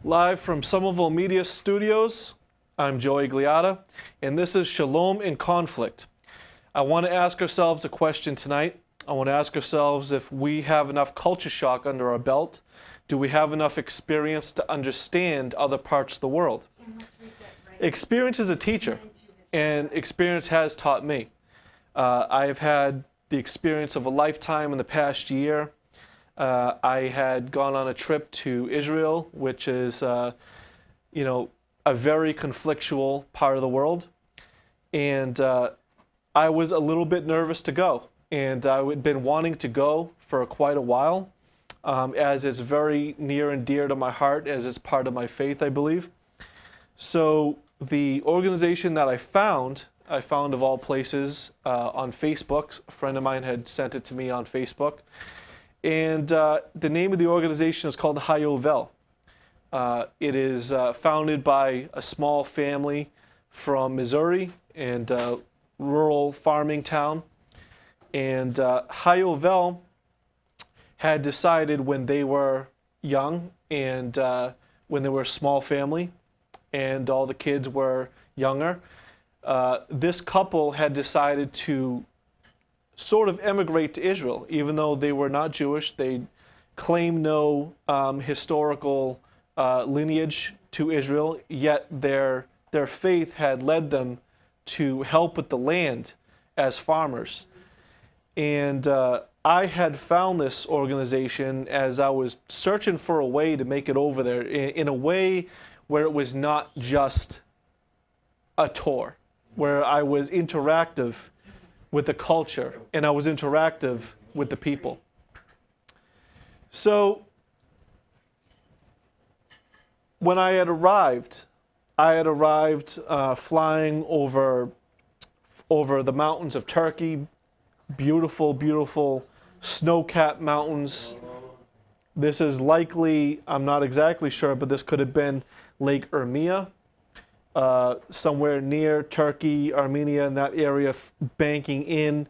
Live from Somerville Media Studios, I'm Joe Agliata, and this is Shalom in Conflict. I want to ask ourselves a question tonight. I want to ask ourselves if we have enough culture shock under our belt. Do we have enough experience to understand other parts of the world? Experience is a teacher, and experience has taught me. I have had the experience of a lifetime in the past year. I had gone on a trip to Israel, which is, a very conflictual part of the world. And I was a little bit nervous to go. And I had been wanting to go for quite a while, as it's very near and dear to my heart, as it's part of my faith, I believe. So the organization that I found of all places on Facebook. A friend of mine had sent it to me on Facebook. And the name of the organization is called Hayovel. It is founded by a small family from Missouri and a rural farming town. And Hayovel had decided when they were young and when they were a small family and all the kids were younger, this couple had decided to sort of emigrate to Israel. Even though they were not Jewish, they claimed no historical lineage to Israel, yet their faith had led them to help with the land as farmers. And I had found this organization as I was searching for a way to make it over there in a way where it was not just a tour, where I was interactive with the culture, and I was interactive with the people. So when I had arrived flying over the mountains of Turkey, beautiful, beautiful snow-capped mountains. This is likely, I'm not exactly sure, but this could have been Lake Urmia. Somewhere near Turkey, Armenia, in that area, banking in,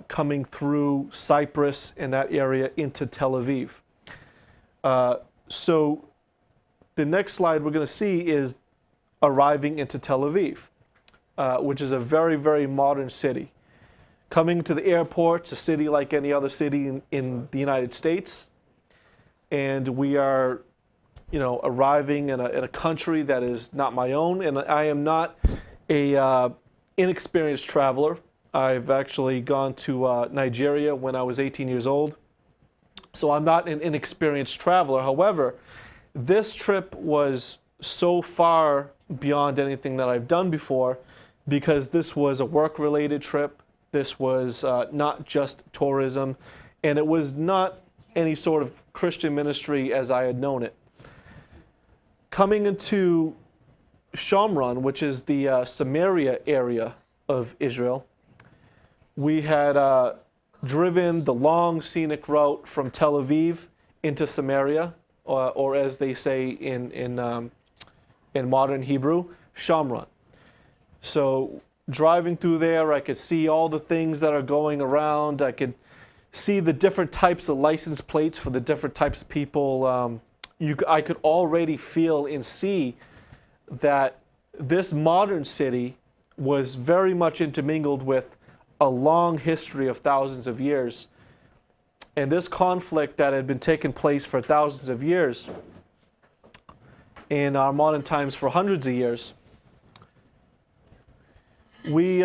coming through Cyprus in that area into Tel Aviv. So the next slide we're going to see is arriving into Tel Aviv, which is a very, very modern city. Coming to the airport, it's a city like any other city in the United States, and we are arriving in a country that is not my own, and I am not a inexperienced traveler. I've actually gone to Nigeria when I was 18 years old, so I'm not an inexperienced traveler. However, this trip was so far beyond anything that I've done before because this was a work-related trip. This was not just tourism, and it was not any sort of Christian ministry as I had known it. Coming into Shomron, which is the Samaria area of Israel, we had driven the long scenic route from Tel Aviv into Samaria, or as they say in modern Hebrew, Shomron. So driving through there, I could see all the things that are going around. I could see the different types of license plates for the different types of people. I could already feel and see that this modern city was very much intermingled with a long history of thousands of years. And this conflict that had been taking place for thousands of years, in our modern times for hundreds of years, we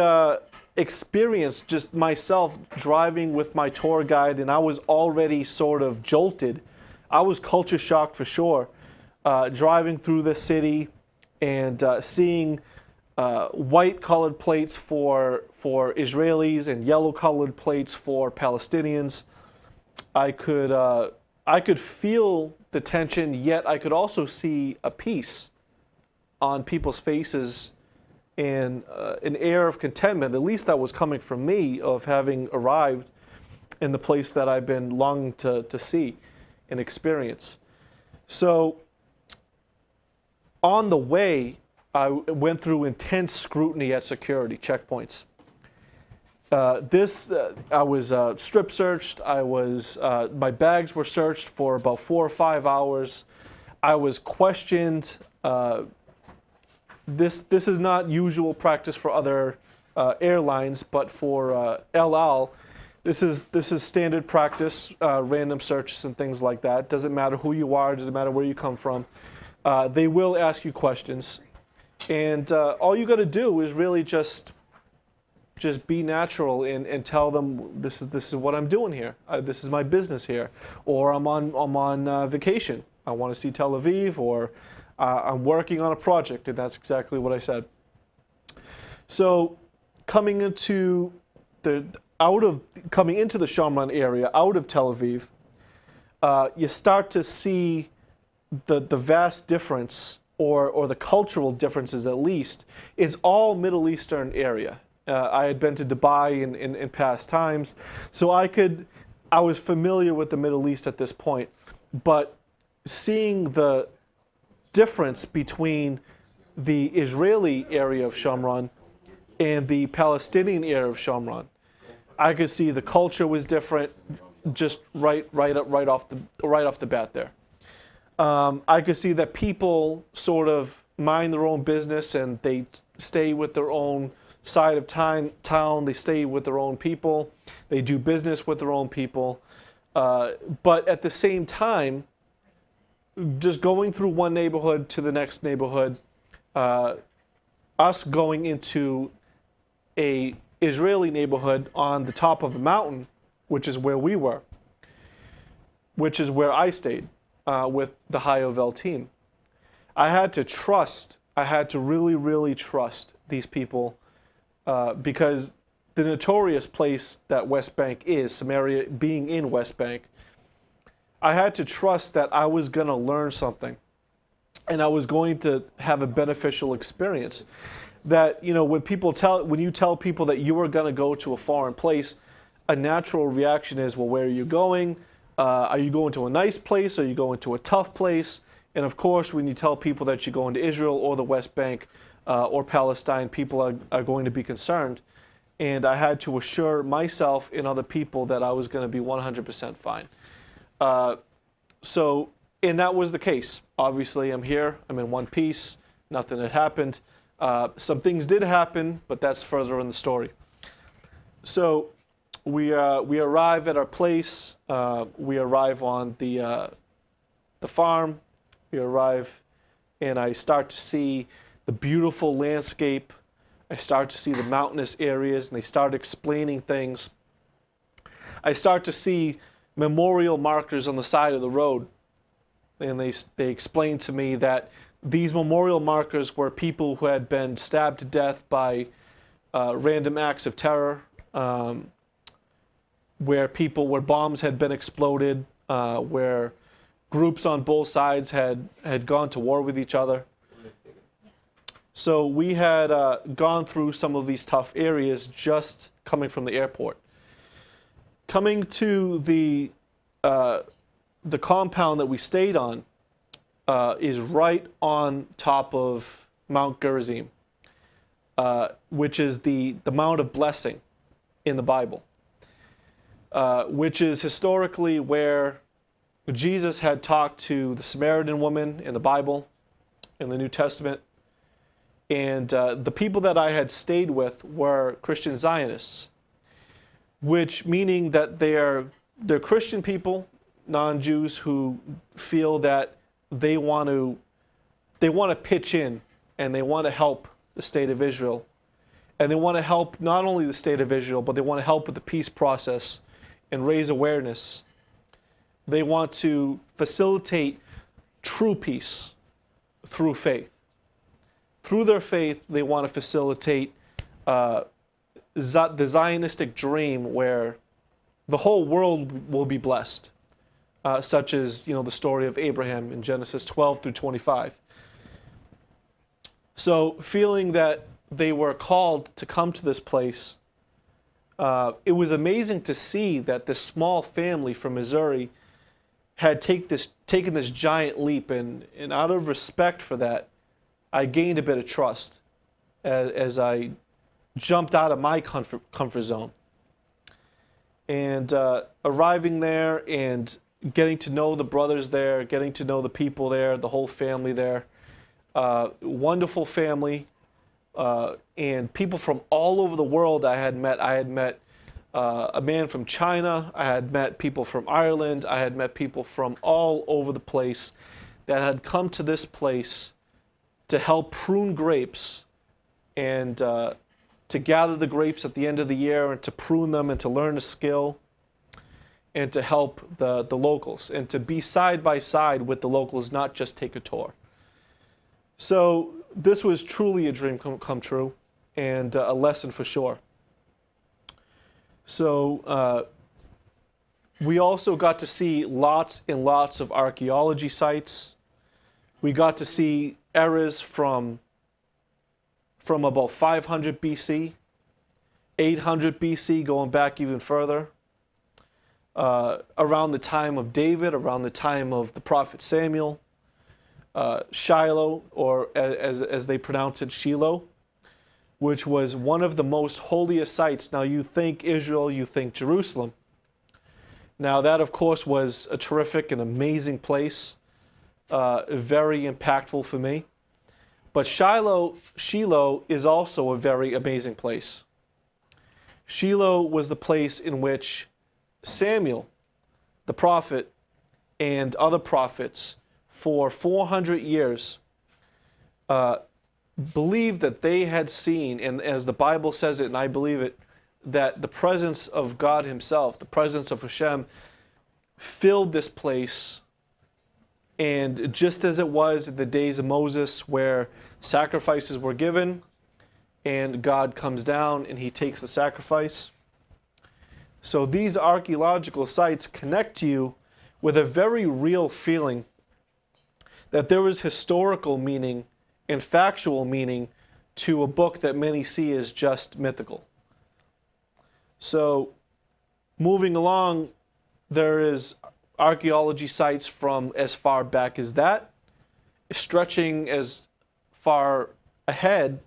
experienced, just myself driving with my tour guide, and I was already sort of jolted. I was culture shocked for sure, driving through the city and seeing white colored plates for Israelis and yellow colored plates for Palestinians. I could feel the tension, yet I could also see a peace on people's faces and an air of contentment, at least that was coming from me, of having arrived in the place that I've been longing to see and experience. So on the way, I went through intense scrutiny at security checkpoints. I was strip searched. My bags were searched for about 4 or 5 hours. I was questioned. This is not usual practice for other airlines, but for El Al, this is standard practice. Random searches and things like that. Doesn't matter who you are. Doesn't matter where you come from. They will ask you questions, and all you got to do is really just be natural and tell them this is what I'm doing here. This is my business here, or I'm on vacation. I want to see Tel Aviv, or I'm working on a project, and that's exactly what I said. So, coming into the Shomron area, out of Tel Aviv, you start to see the vast difference, or the cultural differences at least. It's all Middle Eastern area. I had been to Dubai in past times, so I was familiar with the Middle East at this point, but seeing the difference between the Israeli area of Shomron and the Palestinian area of Shomron, I could see the culture was different, just right off the bat there. I could see that people sort of mind their own business and they stay with their own side of town. They stay with their own people. They do business with their own people. But at the same time, just going through one neighborhood to the next neighborhood, us going into a Israeli neighborhood on the top of a mountain, which is where we were, which is where I stayed with the Hayovel team. I had to really, really trust these people because the notorious place that West Bank is, Samaria being in West Bank, I had to trust that I was going to learn something and I was going to have a beneficial experience. That, when you tell people that you are going to go to a foreign place, a natural reaction is, well, where are you going? Are you going to a nice place? Are you going to a tough place? And of course, when you tell people that you're going to Israel or the West Bank or Palestine, people are going to be concerned. And I had to assure myself and other people that I was going to be 100% fine. And that was the case. Obviously, I'm here. I'm in one piece. Nothing had happened. Some things did happen, but that's further in the story. So we arrive at our place. We arrive on the farm. We arrive, and I start to see the beautiful landscape. I start to see the mountainous areas, and they start explaining things. I start to see memorial markers on the side of the road, and they explained to me that these memorial markers were people who had been stabbed to death by random acts of terror, where bombs had been exploded, where groups on both sides had gone to war with each other. So we had gone through some of these tough areas just coming from the airport. Coming to the compound that we stayed on is right on top of Mount Gerizim, which is the Mount of Blessing in the Bible, which is historically where Jesus had talked to the Samaritan woman in the Bible, in the New Testament. And the people that I had stayed with were Christian Zionists, which meaning that they're Christian people, non-Jews, who feel that they want to pitch in and they want to help the state of Israel. And they want to help not only the state of Israel, but they want to help with the peace process and raise awareness. They want to facilitate true peace through faith. Through their faith, they want to facilitate the Zionistic dream where the whole world will be blessed, such as the story of Abraham in Genesis 12 through 25. So, feeling that they were called to come to this place, it was amazing to see that this small family from Missouri had taken this giant leap, and out of respect for that, I gained a bit of trust as I jumped out of my comfort zone. And arriving there and getting to know the brothers there, getting to know the people there, the whole family there. Wonderful family, and people from all over the world I had met. I had met a man from China. I had met people from Ireland. I had met people from all over the place that had come to this place to help prune grapes and to gather the grapes at the end of the year and to prune them and to learn a skill and to help the locals and to be side by side with the locals, not just take a tour. So this was truly a dream come true and a lesson for sure. So we also got to see lots and lots of archaeology sites. We got to see eras from about 500 BC, 800 BC, going back even further, around the time of David, around the time of the prophet Samuel, Shiloh, or as they pronounce it, Shiloh, which was one of the most holiest sites. Now you think Israel, you think Jerusalem. Now that, of course, was a terrific and amazing place, very impactful for me. But Shiloh is also a very amazing place. Shiloh was the place in which Samuel, the prophet, and other prophets for 400 years believed that they had seen, and as the Bible says it, and I believe it, that the presence of God himself, the presence of Hashem, filled this place. And just as it was in the days of Moses, where sacrifices were given and God comes down and he takes the sacrifice. So these archaeological sites connect you with a very real feeling that there is historical meaning and factual meaning to a book that many see as just mythical. So moving along, there is archaeology sites from as far back as that, stretching as far ahead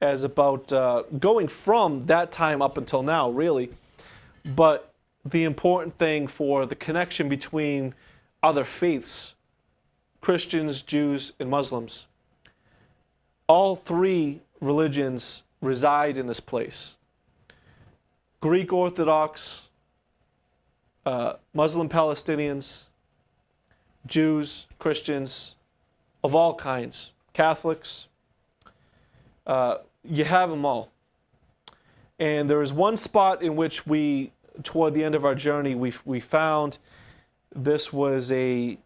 as about going from that time up until now, really. But the important thing for the connection between other faiths, Christians, Jews, and Muslims, all three religions reside in this place. Greek Orthodox, Muslim Palestinians, Jews, Christians, of all kinds, Catholics, you have them all. And there is one spot in which we, toward the end of our journey, we found this was a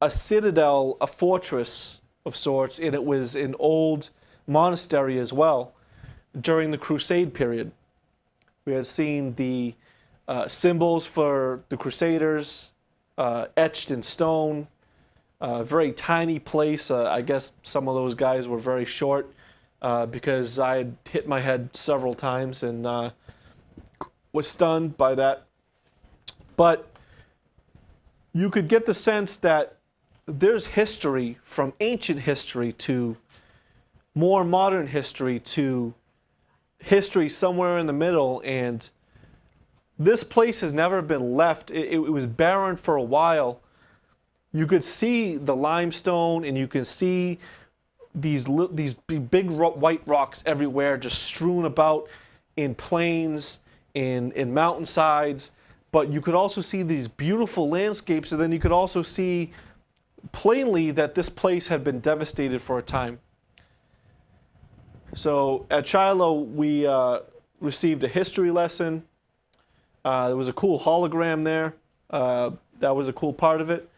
citadel, a fortress of sorts, and it was an old monastery as well during the Crusade period. We had seen the symbols for the Crusaders etched in stone. Very tiny place. I guess some of those guys were very short because I had hit my head several times and was stunned by that. But you could get the sense that there's history, from ancient history to more modern history to history somewhere in the middle, and this place has never been left. It was barren for a while. You could see the limestone, and you can see these big white rocks everywhere, just strewn about in plains, in mountainsides. But you could also see these beautiful landscapes, and then you could also see plainly that this place had been devastated for a time. So at Shiloh, we received a history lesson. There was a cool hologram there. That was a cool part of it.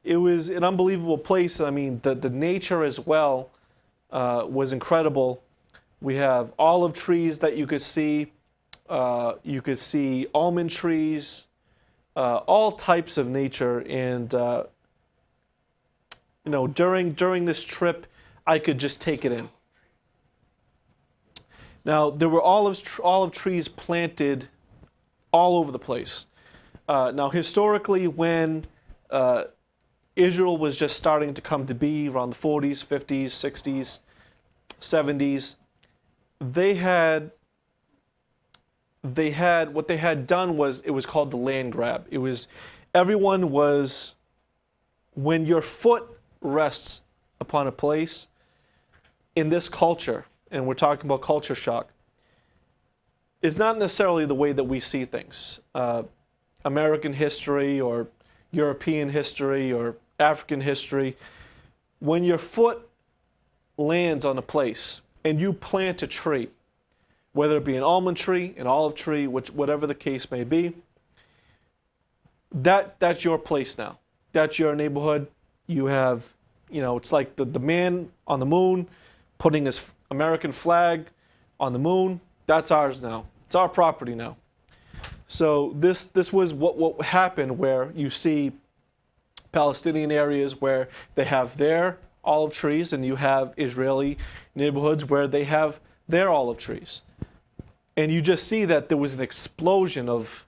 It was an unbelievable place. I mean, the nature as well was incredible. We have olive trees that you could see. You could see almond trees, all types of nature. And during this trip, I could just take it in. Now, there were olive trees planted all over the place. Now, historically, when Israel was just starting to come to be around the 40s, 50s, 60s, 70s, they had what they had done was, it was called the land grab. It was, everyone was, when your foot rests upon a place in this culture, and we're talking about culture shock, it's not necessarily the way that we see things. American history or European history or African history, when your foot lands on a place and you plant a tree, whether it be an almond tree, an olive tree, whatever the case may be, that's your place now. That's your neighborhood. You have, it's like the man on the moon putting his American flag on the moon. That's ours now. It's our property now. So this was what happened, where you see Palestinian areas where they have their olive trees, and you have Israeli neighborhoods where they have their olive trees. And you just see that there was an explosion of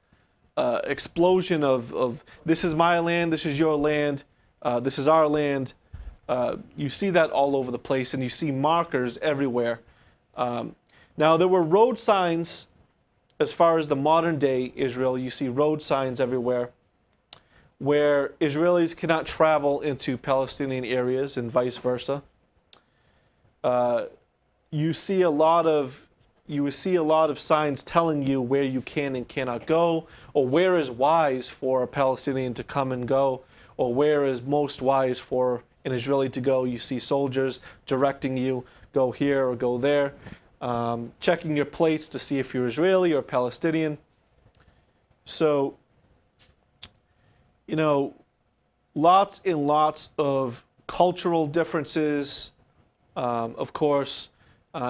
this is my land, this is your land, this is our land. You see that all over the place, and you see markers everywhere. Now, there were road signs. As far as the modern day Israel, you see road signs everywhere where Israelis cannot travel into Palestinian areas and vice versa. You see a lot of signs telling you where you can and cannot go, or where is wise for a Palestinian to come and go, or where is most wise for an Israeli to go. You see soldiers directing you, go here or go there. Checking your plates to see if you're Israeli or Palestinian. So, lots and lots of cultural differences. Of course,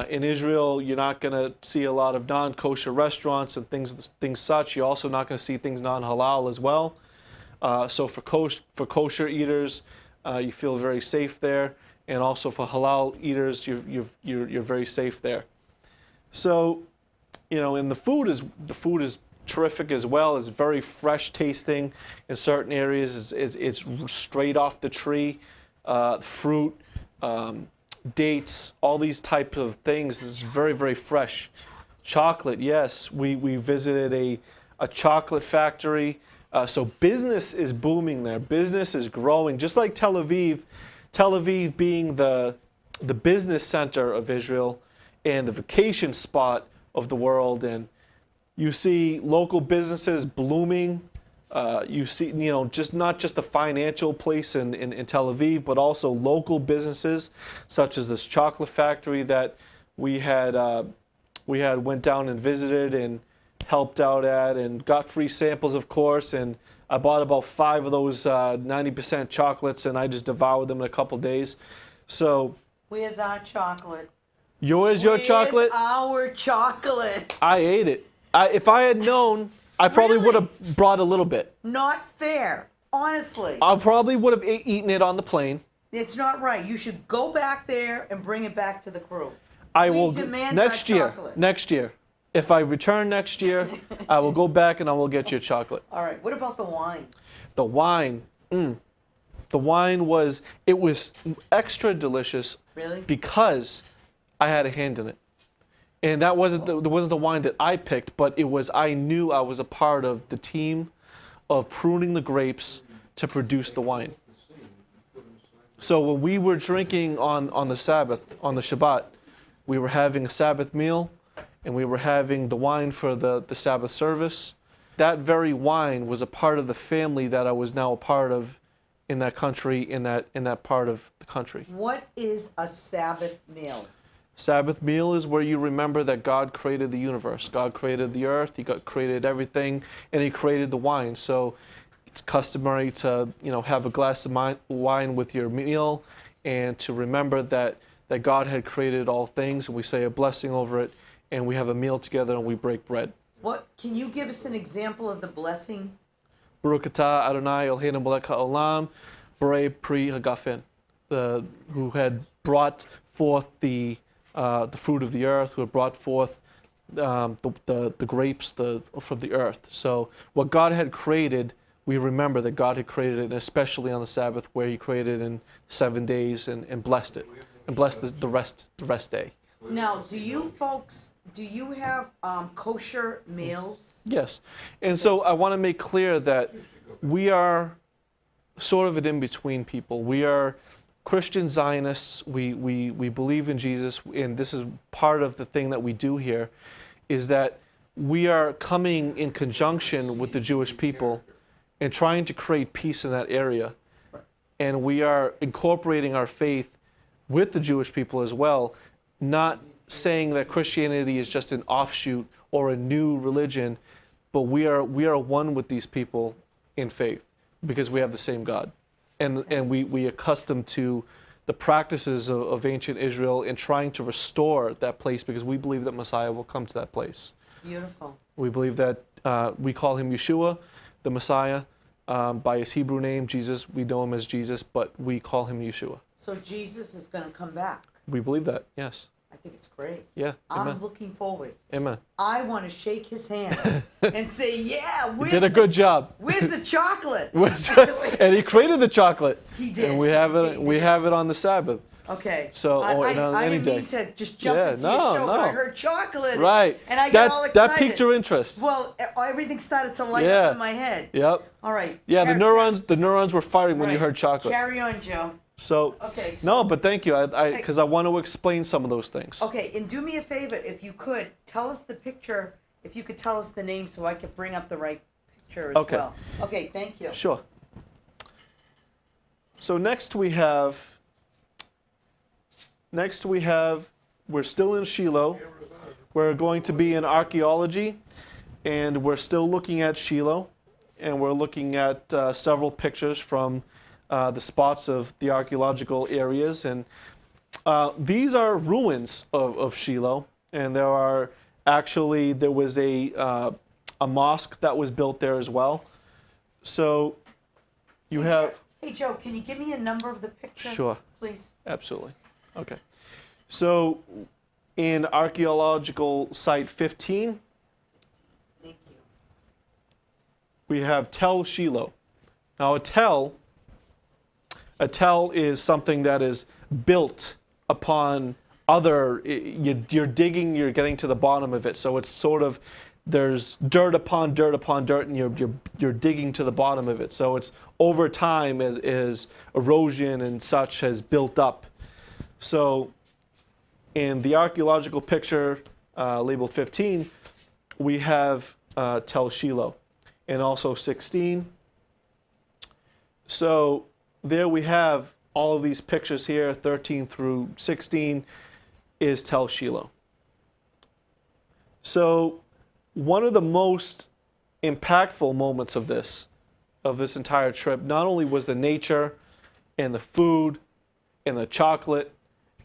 in Israel, you're not going to see a lot of non-kosher restaurants and things such. You're also not going to see things non-halal as well. So for kosher eaters, you feel very safe there, and also for halal eaters, you're very safe there. So, and the food is terrific as well. It's very fresh tasting in certain areas. It's straight off the tree, fruit, dates, all these types of things. It's very, very fresh. Chocolate, yes. We visited a chocolate factory. So business is booming there. Business is growing, just like Tel Aviv. Tel Aviv being the business center of Israel and the vacation spot of the world, and you see local businesses blooming. You see, just not just the financial place in Tel Aviv, but also local businesses such as this chocolate factory that we had went down and visited and helped out at, and got free samples, of course. And I bought about 5 of those 90% chocolates, and I just devoured them in a couple days. So where's our chocolate? Where's your chocolate? Our chocolate. I ate it. If I had known, I probably would have brought a little bit. Not fair, honestly. I probably would have eaten it on the plane. It's not right. You should go back there and bring it back to the crew. I will next year. Next year, if I return next year, I will go back and I will get you a chocolate. All right. What about the wine? The wine. The wine was extra delicious. Really? Because I had a hand in it. And that wasn't the wine that I picked, but I knew I was a part of the team of pruning the grapes to produce the wine. So when we were drinking on the Sabbath, on the Shabbat, we were having a Sabbath meal, and we were having the wine for the Sabbath service. That very wine was a part of the family that I was now a part of in that country, in that part of the country. What is a Sabbath meal? Sabbath meal is where you remember that God created the universe. God created the earth. He created everything, and He created the wine. So it's customary to have a glass of wine with your meal, and to remember that God had created all things, and we say a blessing over it, and we have a meal together, and we break bread. What? Can you give us an example of the blessing? Baruch atah Adonai Eloheinu melech haolam borei pri hagafen, who had brought forth the fruit of the earth, who had brought forth the grapes from the earth. So what God had created, we remember that God had created it, and especially on the Sabbath, where He created it in 7 days and blessed it, and blessed the rest day. Now, do you folks, do you have kosher meals? Yes. And so I want to make clear that we are sort of an in-between people. We are Christian Zionists. We believe in Jesus, and this is part of the thing that we do here, is that we are coming in conjunction with the Jewish people and trying to create peace in that area. And we are incorporating our faith with the Jewish people as well, not saying that Christianity is just an offshoot or a new religion, but we are one with these people in faith because we have the same God. And we accustomed to the practices of ancient Israel and trying to restore that place because we believe that Messiah will come to that place. Beautiful. We believe that we call him Yeshua, the Messiah, by his Hebrew name, Jesus. We know him as Jesus, but we call him Yeshua. So Jesus is going to come back. We believe that, yes. I think it's great. Yeah, amen. I'm looking forward. Amen. I want to shake his hand and say, yeah, You did a good job. Where's the chocolate? And he created the chocolate. He did. And we have it on the Sabbath. Okay. So, I on any didn't day. mean to just jump into your show, but I heard chocolate. Right. And I got all excited. That piqued your interest. Well, everything started to light up in my head. Yep. All right. Yeah, the neurons were firing when you heard chocolate. Carry on, Joe. So, okay, no, but thank you, because I want to explain some of those things. Okay, and do me a favor, if you could, tell us the picture, if you could tell us the name so I could bring up the right picture as well. Okay, thank you. Sure. So next we have, we're still in Shiloh. We're going to be in archaeology, and we're still looking at Shiloh, and we're looking at several pictures from the spots of the archaeological areas, and these are ruins of Shiloh, and there was a mosque that was built there as well. So you have. Hey Joe, can you give me a number of the picture? Sure. Please. Absolutely. Okay. So in archaeological site 15, thank you. We have Tel Shiloh. Now a tel is something that is built upon other, you're digging, you're getting to the bottom of it. So it's sort of, there's dirt upon dirt upon dirt, and you're digging to the bottom of it. So it's over time as erosion and such has built up. So in the archaeological picture labeled 15, we have Tel Shiloh, and also 16. So there we have all of these pictures here, 13 through 16 is Tel Shiloh. So one of the most impactful moments of this entire trip, not only was the nature and the food and the chocolate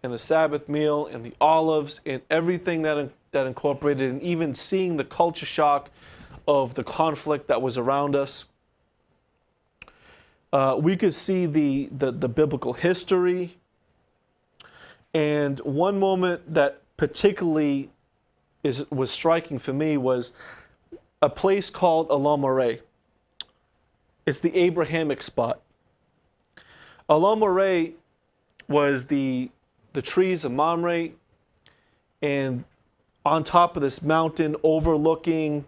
and the Sabbath meal and the olives and everything that incorporated, and even seeing the culture shock of the conflict that was around us. We could see the biblical history. And one moment that particularly was striking for me was a place called Elam Moreh. It's the Abrahamic spot. Elam Moreh was the trees of Mamre, and on top of this mountain overlooking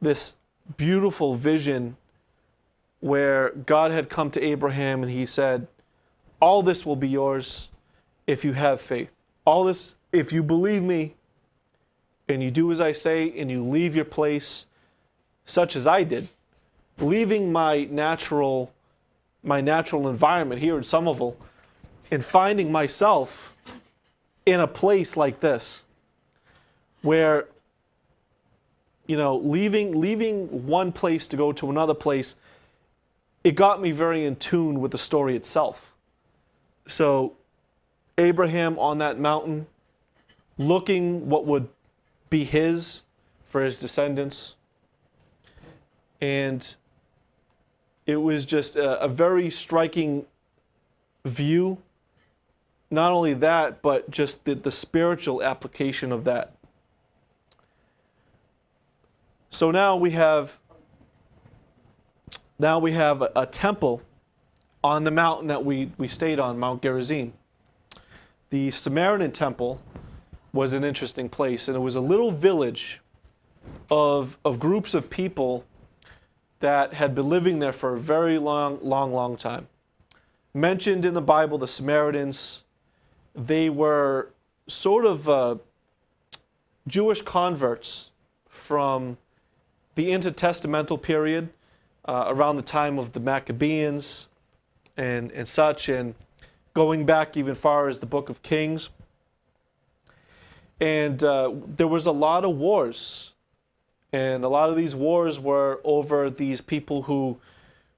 this beautiful vision where God had come to Abraham and he said, all this will be yours if you have faith. All this, if you believe me and you do as I say and you leave your place, such as I did, leaving my natural environment here in Somerville and finding myself in a place like this where, you know, leaving one place to go to another place, it got me very in tune with the story itself. So Abraham on that mountain, looking what would be his for his descendants. And it was just a very striking view. Not only that, but just the spiritual application of that. So now we have a temple on the mountain that we stayed on, Mount Gerizim. The Samaritan Temple was an interesting place. And it was a little village of groups of people that had been living there for a very long time. Mentioned in the Bible, the Samaritans, they were sort of Jewish converts from the intertestamental period, around the time of the Maccabees and such, and going back even far as the book of Kings. And there was a lot of wars. And a lot of these wars were over these people who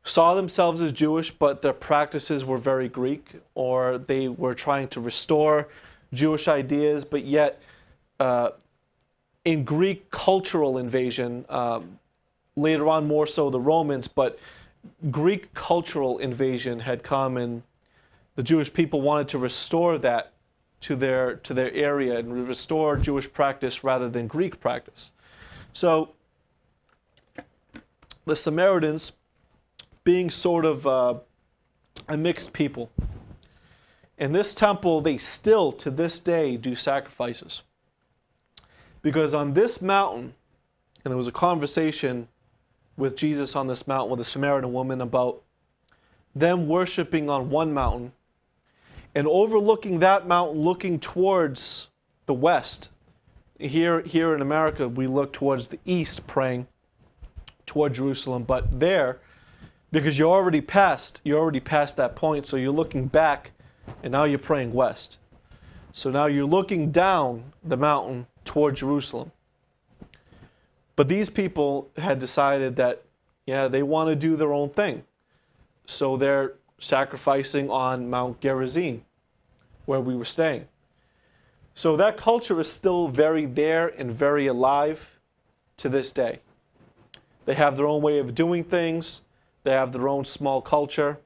saw themselves as Jewish, but their practices were very Greek, or they were trying to restore Jewish ideas, but yet in Greek cultural invasion, later on more so the Romans, but Greek cultural invasion had come, and the Jewish people wanted to restore that to their area and restore Jewish practice rather than Greek practice. So the Samaritans, being sort of a mixed people, in this temple they still to this day do sacrifices. Because on this mountain, and there was a conversation with Jesus on this mountain with a Samaritan woman about them worshiping on one mountain and overlooking that mountain, looking towards the west. Here in America, we look towards the east, praying toward Jerusalem. But there, because you're already past that point, so you're looking back, and now you're praying west. So now you're looking down the mountain toward Jerusalem. But these people had decided that, yeah, they want to do their own thing. So they're sacrificing on Mount Gerizim, where we were staying. So that culture is still very there and very alive to this day. They have their own way of doing things. They have their own small culture.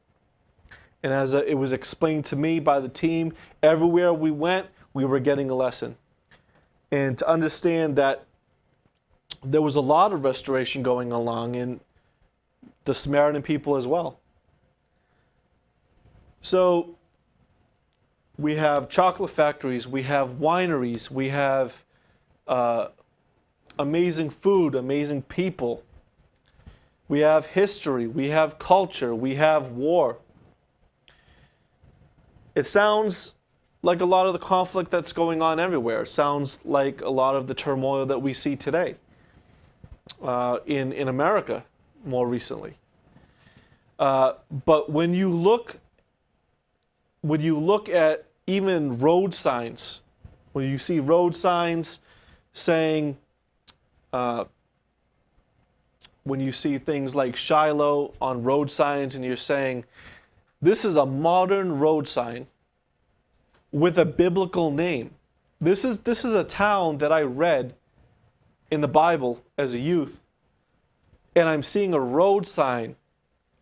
And as it was explained to me by the team, everywhere we went, we were getting a lesson. And to understand that there was a lot of restoration going along in the Samaritan people as well. So we have chocolate factories, we have wineries, we have amazing food, amazing people. We have history, we have culture, we have war. It sounds like a lot of the conflict that's going on everywhere. It sounds like a lot of the turmoil that we see today in America more recently. But when you look at even road signs, when you see road signs saying, when you see things like Shiloh on road signs and you're saying, this is a modern road sign with a biblical name. This is a town that I read in the Bible as a youth, and I'm seeing a road sign,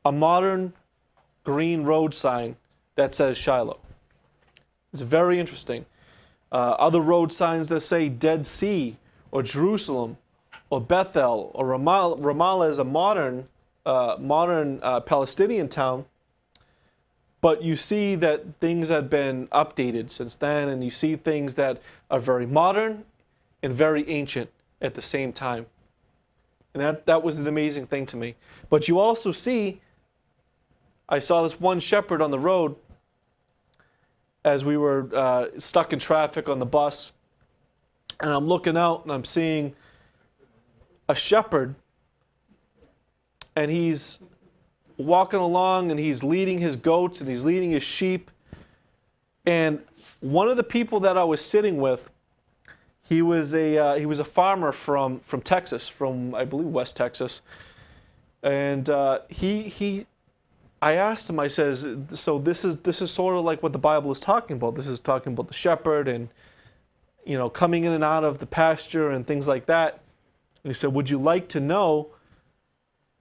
a modern green road sign that says Shiloh. It's very interesting. Other road signs that say Dead Sea or Jerusalem or Bethel or Ramallah. Ramallah is a modern Palestinian town, but you see that things have been updated since then, and you see things that are very modern and very ancient at the same time. And that was an amazing thing to me. But you also see, I saw this one shepherd on the road as we were stuck in traffic on the bus, and I'm looking out and I'm seeing a shepherd, and he's walking along and he's leading his goats and he's leading his sheep. And one of the people that I was sitting with, he was a farmer from Texas, from I believe West Texas, and I asked him, I says, so this is sort of like what the Bible is talking about. This is talking about the shepherd and, you know, coming in and out of the pasture and things like that. And he said, would you like to know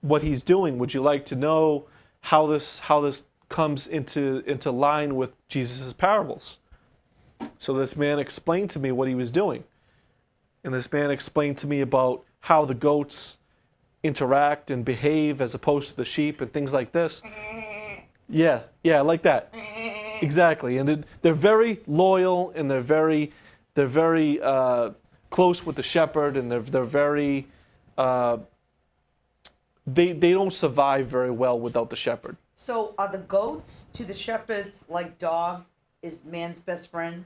what he's doing? Would you like to know how this comes into line with Jesus' parables? So this man explained to me what he was doing. And this man explained to me about how the goats interact and behave as opposed to the sheep and things like this. Yeah, like that. Exactly. And they're very loyal, and they're very close with the shepherd, and they're very they don't survive very well without the shepherd. So are the goats to the shepherds like dog is man's best friend?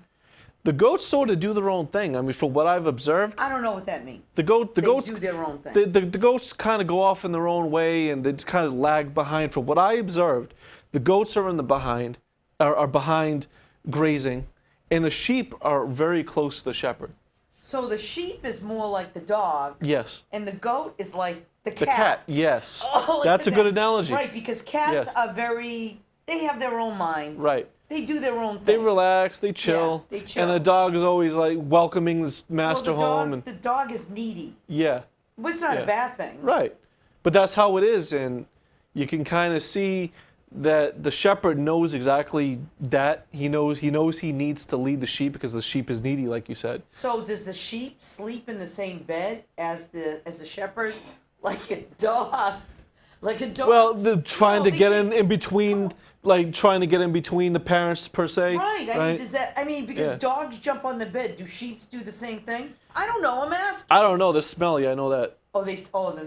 The goats sort of do their own thing. I mean, from what I've observed, I don't know what that means. the goats do their own thing. The goats kind of go off in their own way, and they just kind of lag behind. From what I observed, the goats are in the behind, are behind grazing, and the sheep are very close to the shepherd. So the sheep is more like the dog. Yes. And the goat is like the cat. The cat, yes. Oh, look That's at a good that. analogy. Right, because cats Yes. are they have their own mind. Right. They do their own thing. They relax, they chill, Yeah, they chill. and the dog is always like welcoming this Well, master home. And the dog is needy, yeah, which is not Yeah. a bad thing. right. But that's how it is, and you can kind of see that the shepherd knows exactly that. He knows he needs to lead the sheep because the sheep is needy, like you said. So does the sheep sleep in the same bed as the shepherd, like a dog? Like a dog. Well, they're trying to they get say- in between, like trying to get in between the parents per se. Right. I mean, because Yeah. dogs jump on the bed. Do sheep do the same thing? I don't know. I'm asking. I don't know. They're smelly. I know that. Oh, then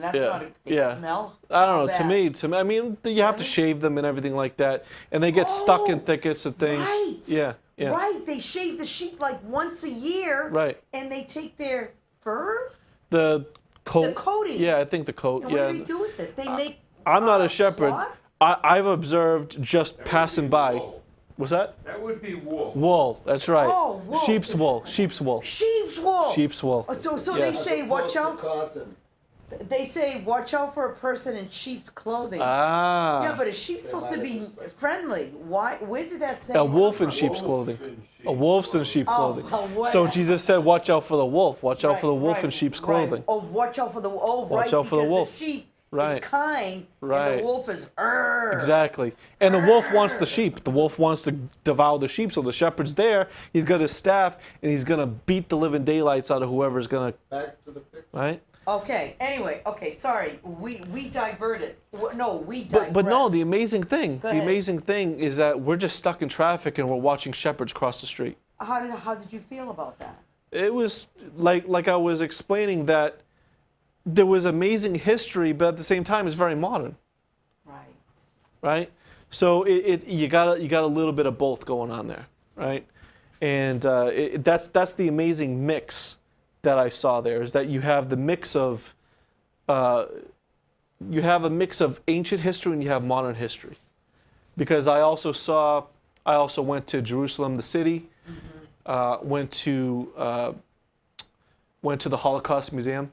that's Yeah. not they Yeah. smell. I don't How know. bad? To me, I mean, you have to Really? shave them and everything like that, and they get stuck in Oh, thickets and things. Right. Yeah. Yeah. Right. They shave the sheep like once a year. Right. And they take their fur, The coat. the coating. Yeah, I think the coat. And yeah. what do they do with it? They make. I'm not a shepherd. cloth? I've observed just passing by. What's that? That would be wool. Wool. That's right. Oh, wool. Sheep's wool. Sheep's wool. Sheep's wool. Sheep's wool. Oh, so Yeah. they say watch out. Cotton. They say watch out for a person in sheep's clothing. Ah. Yeah, but a sheep's supposed to be friendly. Why? Where did that say? A wolf in come sheep's Wolf clothing. in A wolf's in sheep's Oh, clothing. what- So Jesus said, "Watch out for the wolf. Watch from? out for the wolf in Right, sheep's right. clothing." Oh, watch out for the Watch right, out for the because wolf. The sheep Right. is kind, and Right. the wolf is. "Arr." Exactly. And the wolf wants the sheep. The wolf wants to devour the sheep. So the shepherd's there. He's got his staff, and he's gonna beat the living daylights out of whoever's gonna. Back to the picture. Right. Okay. Anyway. Okay. Sorry. We diverted. No, we But no. digressed. The amazing thing. Go The ahead. amazing thing is that we're just stuck in traffic and we're watching shepherds cross the street. How did you feel about that? It was like I was explaining that there was amazing history, but at the same time, it's very modern. Right. Right? So you got a little bit of both going on there, right? And that's the amazing mix that I saw there, is that you have the mix of you have a mix of ancient history and you have modern history. Because I also went to Jerusalem, the city, went to the Holocaust Museum.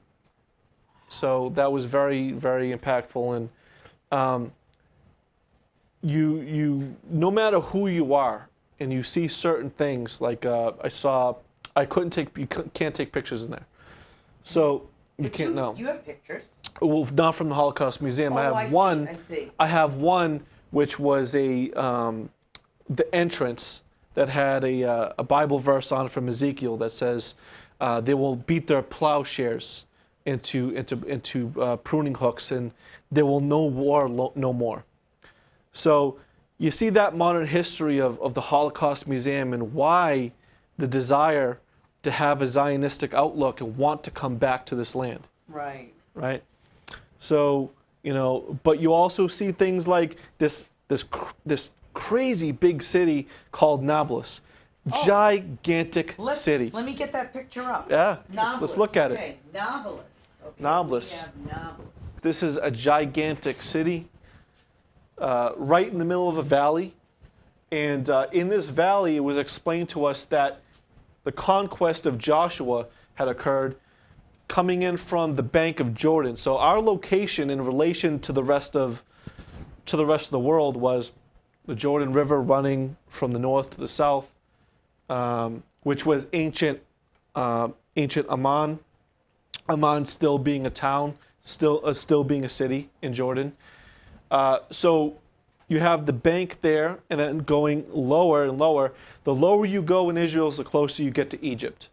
So that was very, very impactful, and you no matter who you are, and you see certain things like you can't take pictures in there, so you But can't know. Do you have pictures? Well, not from the Holocaust Museum. I Oh, have see, one. I see. I have one which was the entrance that had a Bible verse on it from Ezekiel that says they will beat their plowshares into pruning hooks, and there will no war no more. So you see that modern history of the Holocaust Museum and why the desire to have a Zionistic outlook and want to come back to this land, Right. right? So, but you also see things like this crazy big city called Nablus. Oh. Gigantic city. Let me get that picture up. Yeah, let's Nablus. look at it. Okay, Nablus. Okay, Nablus. We have Nablus. This is a gigantic city right in the middle of a valley. And in this valley, it was explained to us that the conquest of Joshua had occurred coming in from the bank of Jordan. So our location in relation to the rest of the world was the Jordan River running from the north to the south, which was ancient Amman. Amman still being a town, still being a city in Jordan. So you have the bank there, and then going lower and lower. The lower you go in Israel, the closer you get to Egypt.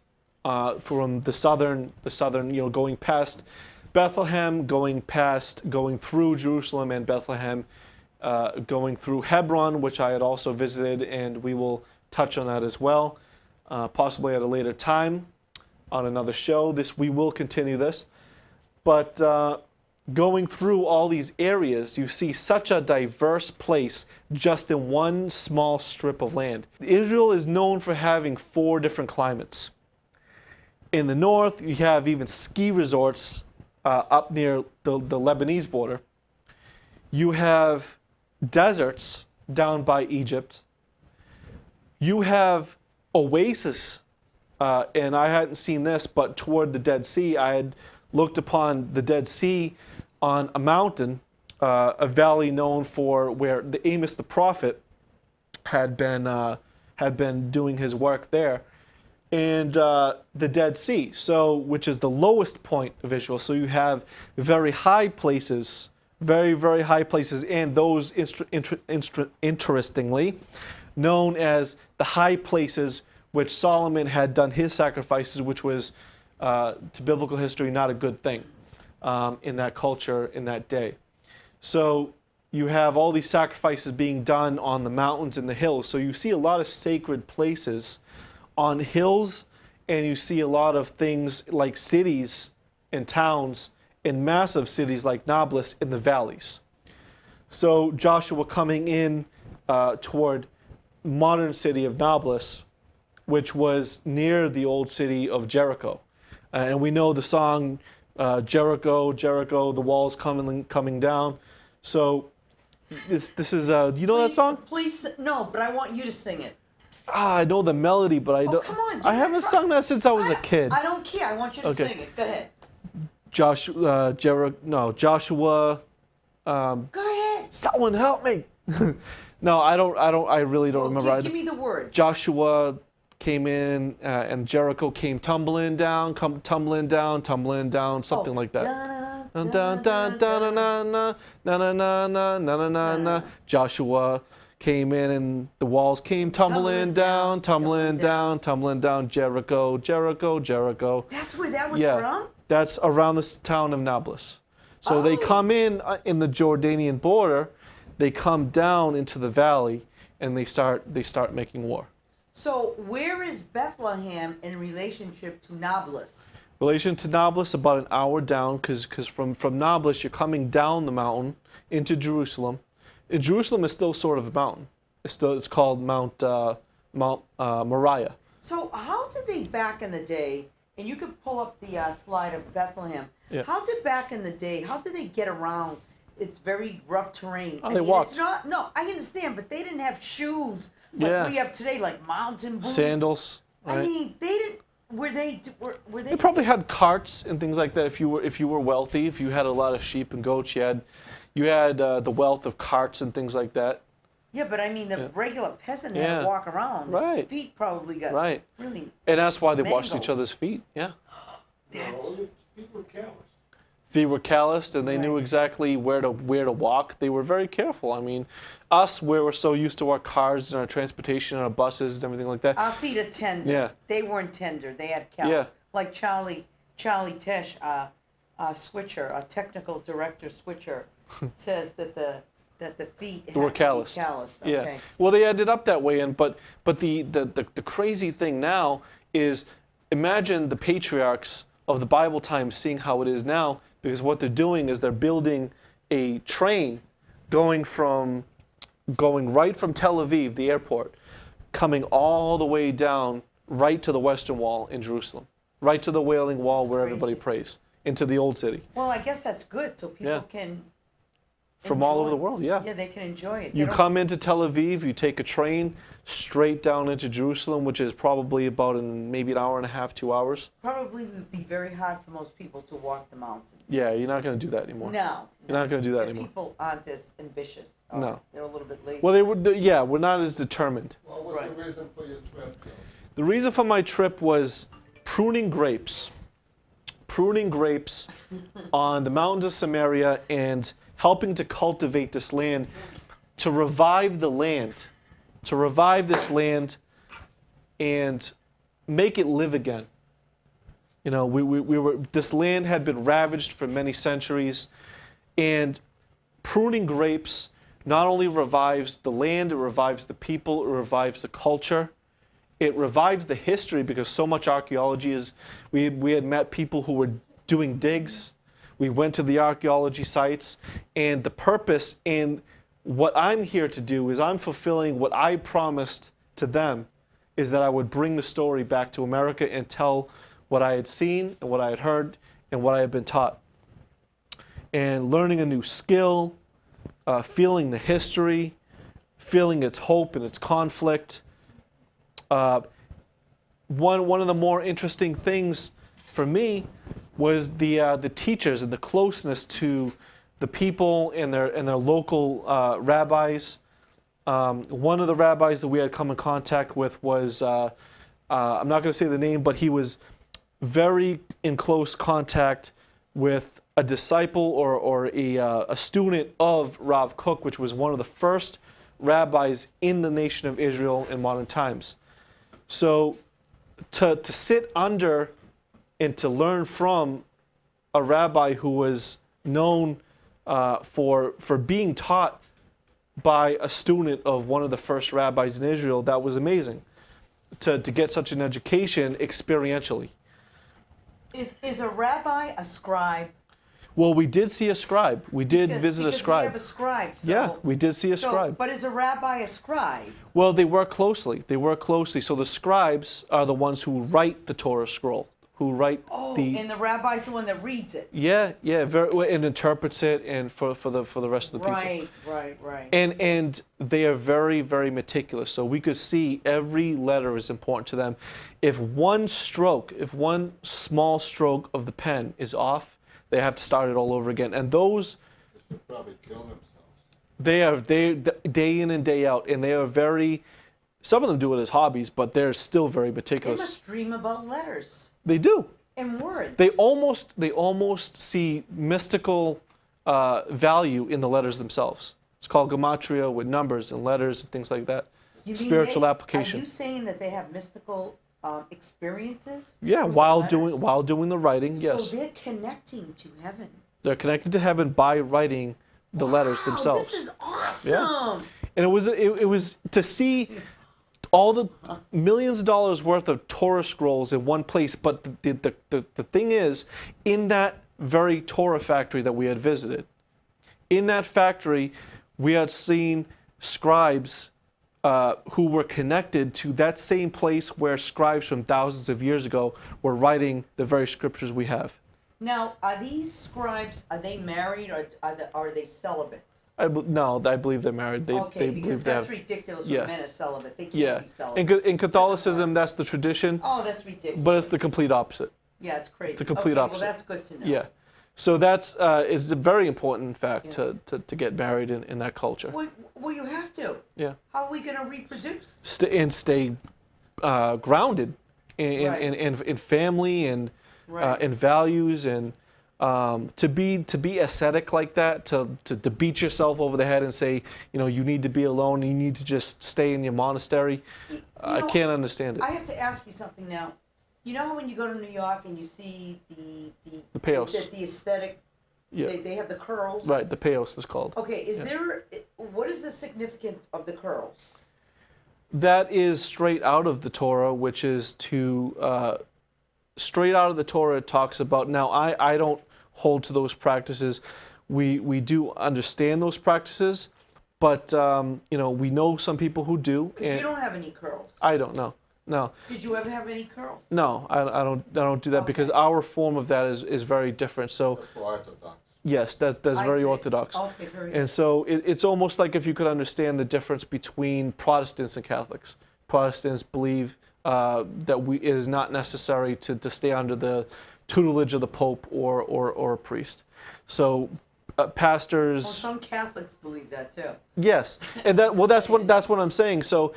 From the southern, going past Bethlehem, going through Jerusalem and Bethlehem, going through Hebron, which I had also visited, and we will touch on that as well. possibly at a later time on another show. We will continue this. But going through all these areas, you see such a diverse place just in one small strip of land. Israel is known for having 4 different climates. In the north, you have even ski resorts up near the Lebanese border. You have deserts down by Egypt. You have oases, and I hadn't seen this, but toward the Dead Sea, I had looked upon the Dead Sea on a mountain, a valley known for where the Amos the prophet had been doing his work there, and the Dead Sea, which is the lowest point of Israel. So you have very high places, very, very high places, and those interestingly known as the high places which Solomon had done his sacrifices, which was to biblical history not a good thing in that culture in that day. So you have all these sacrifices being done on the mountains and the hills. So you see a lot of sacred places on hills, and you see a lot of things like cities and towns and massive cities like Nablus in the valleys. So Joshua coming in toward modern city of Nablus, which was near the old city of Jericho. And we know the song, Jericho, Jericho, the walls coming down. So this is, you know that song? Please, no, but I want you to sing it. I know the melody, but I don't. Come on, I haven't sung that since I was a kid. I don't care. I want you to sing it. Go ahead. Joshua. Go ahead. Someone help me. No, I don't. I really don't remember. Give me the words. Joshua came in, and Jericho came tumbling down, something like that. Joshua came in, and the walls came tumbling down. Jericho, Jericho, Jericho. That's where that was from? That's around the town of Nablus. So they come in the Jordanian border, they come down into the valley, and they start making war. So where is Bethlehem in relationship to Nablus? Relation to Nablus, about an hour down, because from Nablus you're coming down the mountain into Jerusalem. And Jerusalem is still sort of a mountain. It's called Mount Moriah. So how did they back in the day? And you could pull up the slide of Bethlehem. Yeah. How did they get around? It's very rough terrain. They walked. I understand, but they didn't have shoes like we have today, like mountain boots. Sandals. Right? I mean, they didn't. Were they? They probably had carts and things like that. If you were wealthy, if you had a lot of sheep and goats, you had the wealth of carts and things like that. Yeah, but I mean, the regular peasant had to walk around. Right. His feet probably got really. And that's why they washed mangled. each other's feet. Yeah. Feet were calloused. Feet were calloused, and they knew exactly where to walk. They were very careful. I mean, us, where we're so used to our cars and our transportation and our buses and everything like that. Our feet are tender. Yeah. They weren't tender. They had callus. Yeah. Like Charlie Tesh, switcher, a technical director switcher, says that the feet Were calloused. Okay. Yeah. Well, they ended up that way, but the crazy thing now is, imagine the patriarchs of the Bible times seeing how it is now, because what they're doing is they're building a train going right from Tel Aviv, the airport, coming all the way down right to the Western Wall in Jerusalem, right to the Wailing Wall where everybody prays, into the old city. Well, I guess that's good, so people can from all over the world, yeah. Yeah, they can enjoy it. You come into Tel Aviv, you take a train straight down into Jerusalem, which is probably about maybe an hour and a half, 2 hours. Probably would be very hard for most people to walk the mountains. Yeah, you're not going to do that anymore. No. You're not going to do that anymore. People aren't as ambitious. No. They're a little bit lazy. Well, we're not as determined. What was the reason for your trip, though? The reason for my trip was pruning grapes. Pruning grapes on the mountains of Samaria and helping to cultivate this land, to revive the land, to revive this land and make it live again. You know, this land had been ravaged for many centuries, and pruning grapes not only revives the land, it revives the people, it revives the culture, It revives the history because so much archaeology is. We had met people who were doing digs. We went to the archaeology sites, and the purpose in what I'm here to do is I'm fulfilling what I promised to them, is that I would bring the story back to America and tell what I had seen and what I had heard and what I had been taught. And learning a new skill, feeling the history, feeling its hope and its conflict. One of the more interesting things for me was the teachers and the closeness to the people and their local rabbis. One of the rabbis that we had come in contact with was, I'm not going to say the name, but he was very in close contact with a disciple or a student of Rav Kook, which was one of the first rabbis in the nation of Israel in modern times. So to sit under and to learn from a rabbi who was known for being taught by a student of one of the first rabbis in Israel, that was amazing. To get such an education experientially. Is a rabbi a scribe? Well, we did see a scribe. We did visit a scribe. We have a scribe. So, Yeah, we did see a scribe. But is a rabbi a scribe? Well, they work closely. They work closely. So the scribes are the ones who write the Torah scroll, who write and the rabbi's the one that reads it. Yeah, and interprets it, and for the rest of the people. Right. And they are very, very meticulous. So we could see every letter is important to them. If one small stroke of the pen is off, they have to start it all over again. And those, They should probably kill themselves. they day in and day out, and they are very. Some of them do it as hobbies, but they're still very They meticulous. must dream about letters They do. and words. They almost see mystical value in the letters themselves. It's called gematria, with numbers and letters and things like that. You mean Spiritual application. Are you saying that they have mystical experiences? Yeah, through the while letters? doing the writing, yes. So they're connecting to heaven. They're connected to heaven by writing the letters themselves. This is awesome. Yeah. And it was to see all the millions of dollars worth of Torah scrolls in one place. But the thing is, in that very Torah factory that we had visited, in that factory, we had seen scribes who were connected to that same place where scribes from thousands of years ago were writing the very scriptures we have. Now, are these scribes, are they married or are they celibate? No, I believe they're married. They Okay, because believe they that's have. ridiculous yeah. when men are celibate. They can't Yeah, be celibate. in Catholicism, that's the tradition, Oh, that's ridiculous. but it's the complete opposite. Yeah, it's crazy. the complete okay, opposite. Well, that's good to know. Yeah, so that's is very important, in fact, to get married in that culture. Well, you have to. Yeah, How are we going to reproduce? stay grounded Right. in family and Right. and values, and to be ascetic like that, to beat yourself over the head and say, you need to be alone, you need to just stay in your monastery. I can't understand it. I have to ask you something now. You know how when you go to New York and you see the payos. the aesthetic, Yeah, they have the curls. right. The payos is called. Okay, what is the significance of the curls? That is straight out of the Torah, which is straight out of the Torah. It talks about. Now, I don't hold to those practices. We do understand those practices, but we know some people who do. Because you don't have any curls. I don't know. No. Did you ever have any curls? No, I don't do that because our form of that is very different. So That's for Orthodox. yes, that's I very see. orthodox. Okay, very And so it's almost like if you could understand the difference between Protestants and Catholics. Protestants believe that it is not necessary to stay under the tutelage of the Pope or a priest. So pastors. Well, some Catholics believe that too. Yes, and that's what I'm saying. So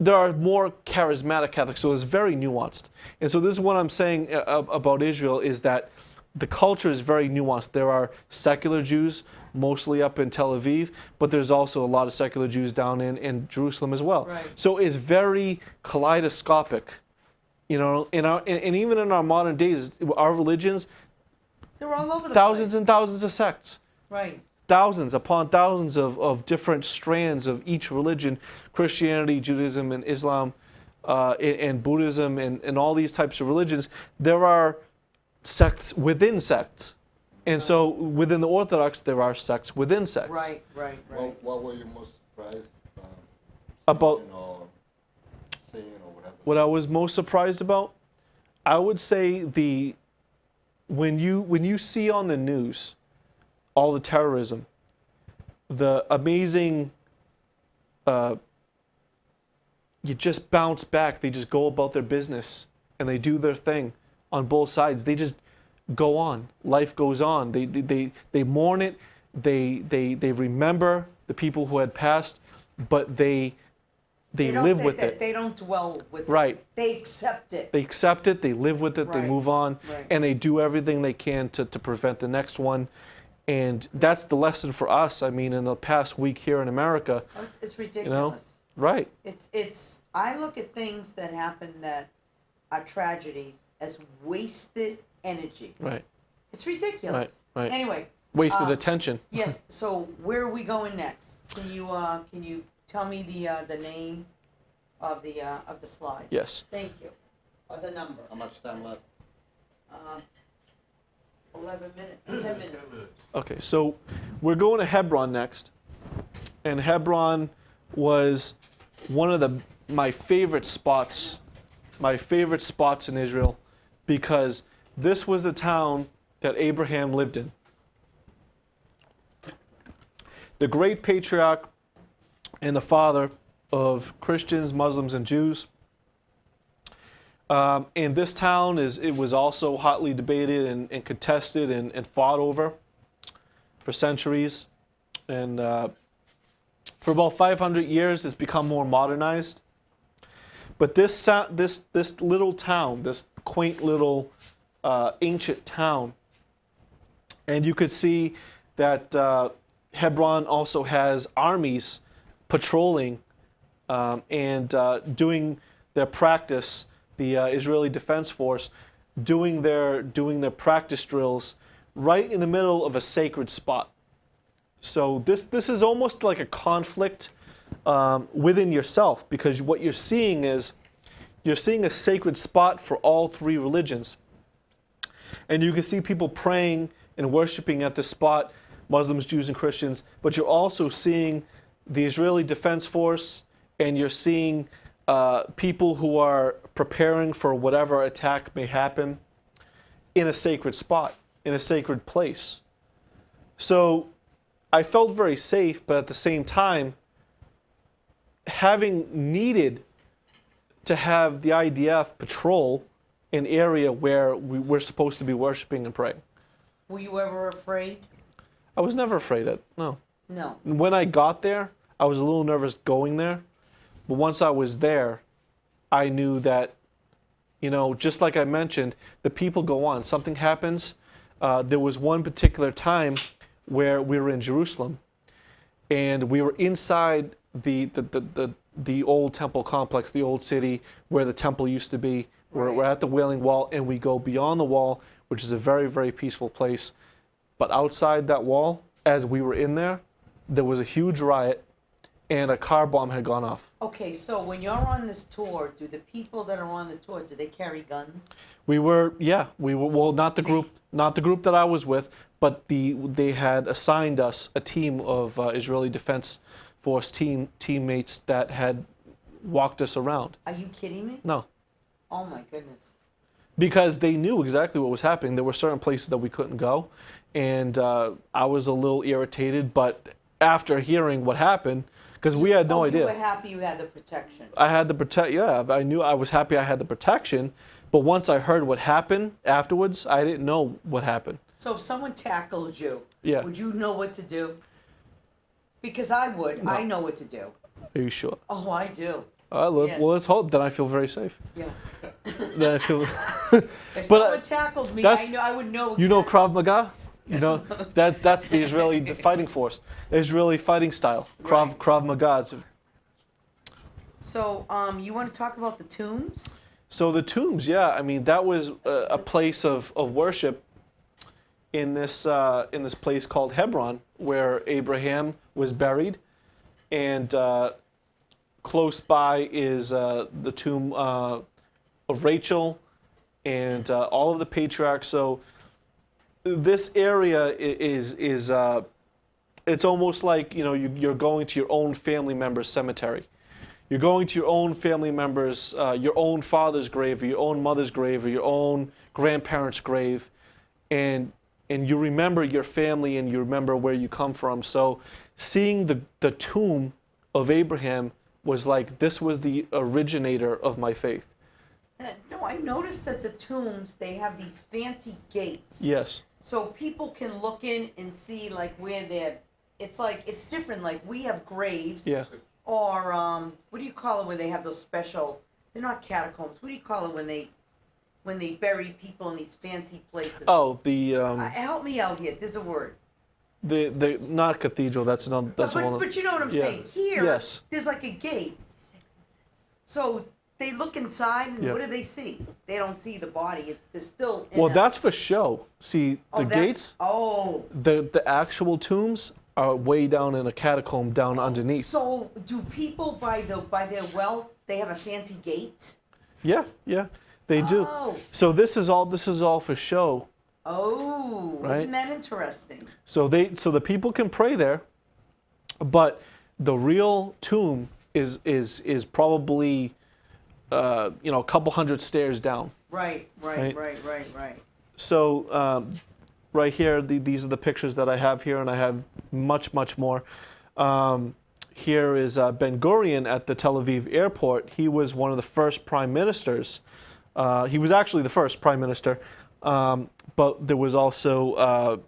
there are more charismatic Catholics, so it's very nuanced. And so this is what I'm saying about Israel, is that the culture is very nuanced. There are secular Jews, mostly up in Tel Aviv, but there's also a lot of secular Jews down in Jerusalem as well. Right. So it's very kaleidoscopic. And even in our modern days, our religions, They're all over the thousands place. and thousands of sects. Right. Thousands upon thousands of different strands of each religion, Christianity, Judaism, and Islam. in Buddhism and all these types of religions, there are sects within sects. And so within the Orthodox, there are sects within sects. Right. What were you most surprised About seeing or whatever? what I was most surprised about, I would say when you see on the news all the terrorism, the amazing, you just bounce back. They just go about their business and they do their thing on both sides. They just go on. Life goes on. They mourn it. They remember the people who had passed, but they live with it. They don't dwell with it. Right. They accept it. They accept it. They live with it. They Right. move on, Right. and they do everything they can to prevent the next one. And that's the lesson for us. I mean, in the past week here in America, Oh, it's ridiculous. right? It's. I look at things that happen that are tragedies as wasted energy. Right. It's ridiculous. Right. Anyway. Wasted attention. Yes. So where are we going next? Can you tell me the name of the slide? Yes. Thank you. Or the number. How much time left? 11 minutes. 10 minutes. Okay, so we're going to Hebron next, and Hebron was one of my favorite spots in Israel, because this was the town that Abraham lived in. The great patriarch and the father of Christians, Muslims, and Jews. And this town it was also hotly debated and contested and fought over for centuries. And for about 500 years, it's become more modernized. But this little town, this quaint little ancient town, and you could see that Hebron also has armies patrolling and doing their practice. The Israeli Defense Force doing their practice drills right in the middle of a sacred spot. So this is almost like a conflict within yourself, because what you're seeing is a sacred spot for all three religions. And you can see people praying and worshiping at this spot, Muslims, Jews, and Christians, but you're also seeing the Israeli Defense Force, and you're seeing people who are preparing for whatever attack may happen in a sacred spot, in a sacred place. So I felt very safe, but at the same time, having needed to have the IDF patrol an area where we're supposed to be worshiping and praying. Were you ever afraid? I was never afraid of it, no. No. When I got there, I was a little nervous going there. But once I was there, I knew that, just like I mentioned, the people go on. Something happens. There was one particular time where we were in Jerusalem, and we were inside the old temple complex, the old city where the temple used to be. We're at the Wailing Wall, and we go beyond the wall, which is a very, very peaceful place. But outside that wall, as we were in there was a huge riot, and a car bomb had gone off. Okay, so when you're on this tour, do the people that are on the tour, do they carry guns? We were, well, not the group that I was with, but they had assigned us a team of Israeli Defense Force teammates that had walked us around. Are you kidding me? No. Oh my goodness. Because they knew exactly what was happening. There were certain places that we couldn't go, and I was a little irritated, but after hearing what happened, because we had no idea. You were happy you had the protection. I had I was happy I had the protection, but once I heard what happened afterwards, I didn't know what happened. So if someone tackled you, Yeah. would you know what to do? Because I would. No. I know what to do. Are you sure? Oh, I do. Well, let's hope. Then I feel very safe. Yeah. Then I feel. If But, someone tackled me, that's- I would know. You know exactly. Krav Maga? That's the Israeli fighting force, the Israeli fighting style. Krav Maga. So, you want to talk about the tombs? So the tombs, yeah. I mean, that was a place of worship in this place called Hebron, where Abraham was buried, and close by is the tomb of Rachel and all of the patriarchs. So this area is it's almost like, you know, you're going to your own family member's cemetery. You're going to your own family member's, your own father's grave, or your own mother's grave, or your own grandparents' grave, and you remember your family and you remember where you come from. So seeing the tomb of Abraham was like, this was the originator of my faith. No, I noticed that the tombs, they have these fancy gates. Yes. So people can look in and see like where they're, it's like, it's different. Like we have graves. Yeah. Or, what do you call it when they have those special, they're not catacombs. What do you call it when they bury people in these fancy places? Oh, the help me out here. There's a word. the not cathedral. That's not. That's but, one. But you know what I'm Yeah. saying. Here, Yes. there's like a gate. So they look inside, and Yeah. what do they see? They don't see the body. They're still. In Well, that's for show. See, the gates, Oh. the actual tombs are way down in a catacomb down underneath. So do people by their wealth? They have a fancy gate. Yeah, yeah, they do. Oh. So this is all for show. Oh, Right. isn't that interesting? So the people can pray there, but the real tomb is probably a couple hundred stairs down. Right. So right here, these are the pictures that I have here, and I have much more. Here is Ben Gurion at the Tel Aviv airport. He was one of the first prime ministers. He was actually the first prime minister, but there was also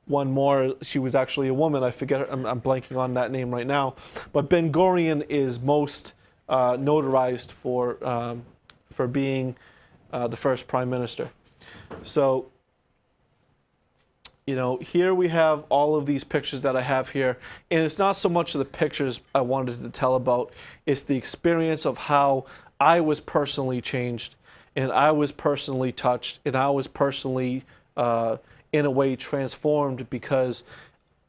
one more. She was actually a woman. I forget her. I'm blanking on that name right now. But Ben Gurion is most notarized for being the first prime minister. So, you know, here we have all of these pictures that I have here. And it's not so much the pictures I wanted to tell about, it's the experience of how I was personally changed, and I was personally touched, and I was personally, in a way, transformed, because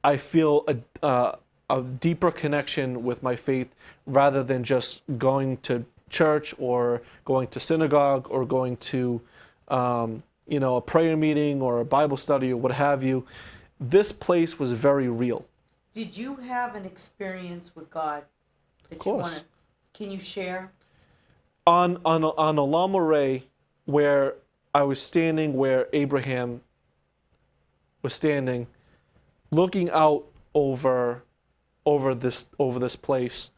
I feel a deeper connection with my faith rather than just going to church or going to synagogue or going to a prayer meeting or a Bible study or what have you. This place was very real. Did you have an experience with God that Of course. you want to? Can you share? On Olam Areh, where I was standing, where Abraham was standing, looking out over this place,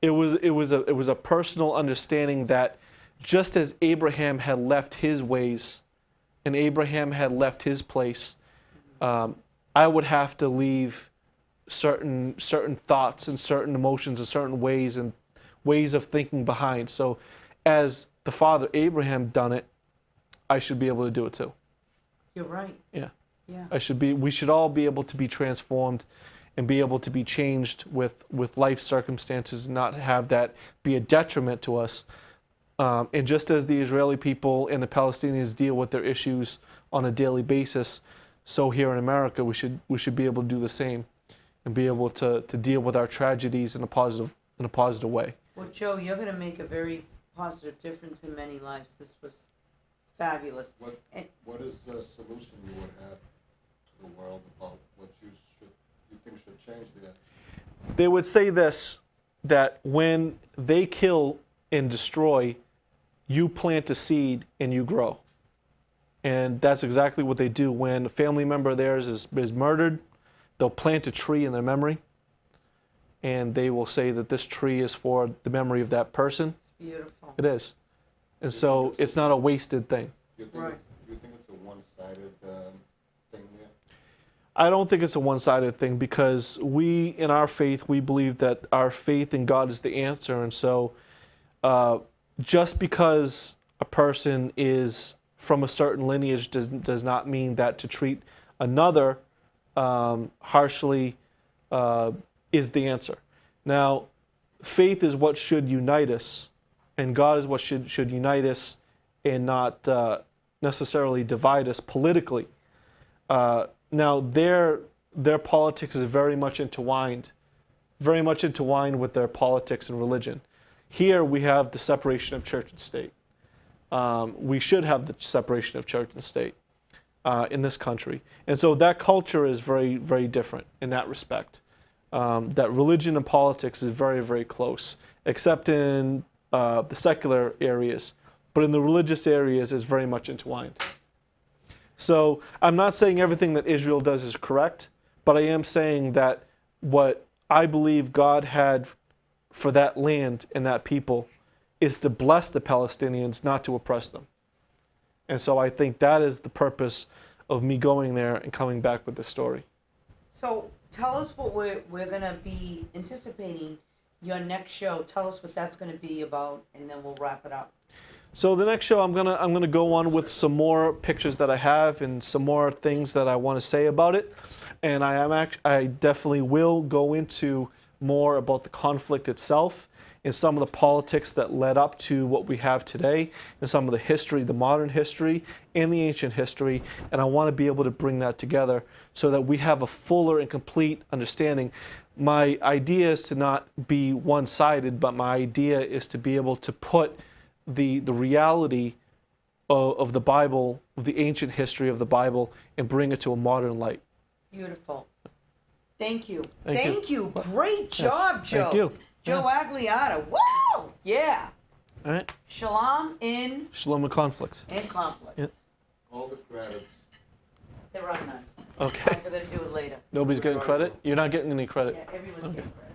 it was a personal understanding that just as Abraham had left his ways and Abraham had left his place, I would have to leave certain thoughts and certain emotions and certain ways and ways of thinking behind. So as the father Abraham done it, I should be able to do it too. You're right. Yeah. Yeah. We should all be able to be transformed and be able to be changed with life circumstances, and not have that be a detriment to us. And just as the Israeli people and the Palestinians deal with their issues on a daily basis, so here in America we should be able to do the same and be able to deal with our tragedies in a positive way. Well, Joe, you're going to make a very positive difference in many lives. This was fabulous. What is the solution you would have to the world about what you think should change there? They would say this, that when they kill and destroy, you plant a seed and you grow. And that's exactly what they do. When a family member of theirs is murdered, they'll plant a tree in their memory, and they will say that this tree is for the memory of that person. It's beautiful. It is. And so it's not a wasted thing. You think it's a one-sided thing there? I don't think it's a one-sided thing, because we, in our faith, we believe that our faith in God is the answer. And so just because a person is from a certain lineage does not mean that to treat another harshly is the answer. Now, faith is what should unite us, and God is what should unite us and not necessarily divide us politically. Now, their politics is very much intertwined very much intertwined with their politics and religion. Here we have the separation of church and state. We should have the separation of church and state in this country. And so that culture is very, very different in that respect. That religion and politics is very, very close, except in the secular areas. But in the religious areas is very much entwined. So I'm not saying everything that Israel does is correct, but I am saying that what I believe God had for that land and that people is to bless the Palestinians, not to oppress them. And so I think that is the purpose of me going there and coming back with this story. So tell us what we're going to be anticipating your next show. Tell us what that's going to be about, and then we'll wrap it up. So the next show, I'm gonna go on with some more pictures that I have and some more things that I want to say about it, and I definitely will go into more about the conflict itself and some of the politics that led up to what we have today, and some of the history, the modern history and the ancient history, and I want to be able to bring that together so that we have a fuller and complete understanding. My idea is to not be one-sided, but my idea is to be able to put the reality of the Bible, of the ancient history of the Bible, and bring it to a modern light. Beautiful. Thank you. Thank you. Great job, Joe. Thank you. Joe Agliata. Woo! Yeah. All right. Shalom in Shalom and conflicts. conflict. Yeah. All the credits. There are none. Okay. I'm going to do it later. Nobody's getting credit? You're not getting any credit. Yeah, everyone's getting credit.